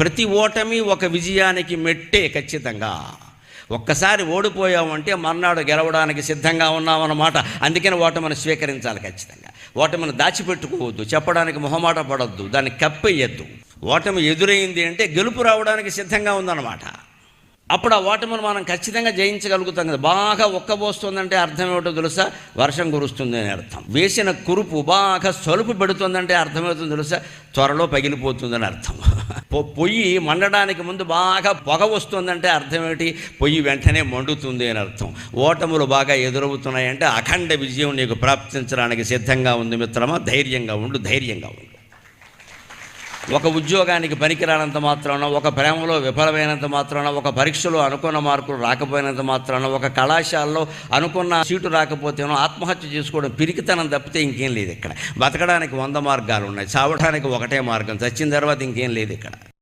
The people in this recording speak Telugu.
ప్రతి ఓటమి ఒక విజయానికి మెట్టే ఖచ్చితంగా. ఒక్కసారి ఓడిపోయామంటే మర్నాడు గెలవడానికి సిద్ధంగా ఉన్నామన్నమాట. అందుకని ఓటమిని స్వీకరించాలి ఖచ్చితంగా. ఓటమిని దాచిపెట్టుకోవద్దు, చెప్పడానికి మొహమాట పడొద్దు, దాన్ని కప్పెయ్యద్దు. ఓటమి ఎదురైంది అంటే గెలుపు రావడానికి సిద్ధంగా ఉందన్నమాట. అప్పుడు ఆ ఓటమిని మనం ఖచ్చితంగా జయించగలుగుతాం కదా. బాగా ఒక్కబోస్తుందంటే అర్థం ఏమిటో తెలుసా? వర్షం కురుస్తుంది అని అర్థం. వేసిన కురుపు బాగా సలుపు పెడుతుందంటే అర్థమవుతుంది తెలుసా? త్వరలో పగిలిపోతుందని అర్థం. పొయ్యి మండడానికి ముందు బాగా పొగ వస్తుందంటే అర్థం ఏమిటి? పొయ్యి వెంటనే మండుతుంది అని అర్థం. ఓటములు బాగా ఎదురవుతున్నాయంటే అఖండ విజయం నీకు ప్రాప్తించడానికి సిద్ధంగా ఉంది మిత్రమా. ధైర్యంగా ఉండు, ధైర్యంగా ఉండు. ఒక ఉద్యోగానికి పనికిరానంత మాత్రాన, ఒక ప్రేమలో విఫలమైనంత మాత్రాన, ఒక పరీక్షలో అనుకున్న మార్కులు రాకపోయినంత మాత్రాన, ఒక కళాశాలలో అనుకున్న సీటు రాకపోతేనో ఆత్మహత్య చేసుకోవడం పిరికితనం తప్పితే ఇంకేం లేదు ఇక్కడ. బతకడానికి 100 మార్గాలు ఉన్నాయి, చావడానికి ఒకటే మార్గం. చచ్చిన తర్వాత ఇంకేం లేదు ఇక్కడ.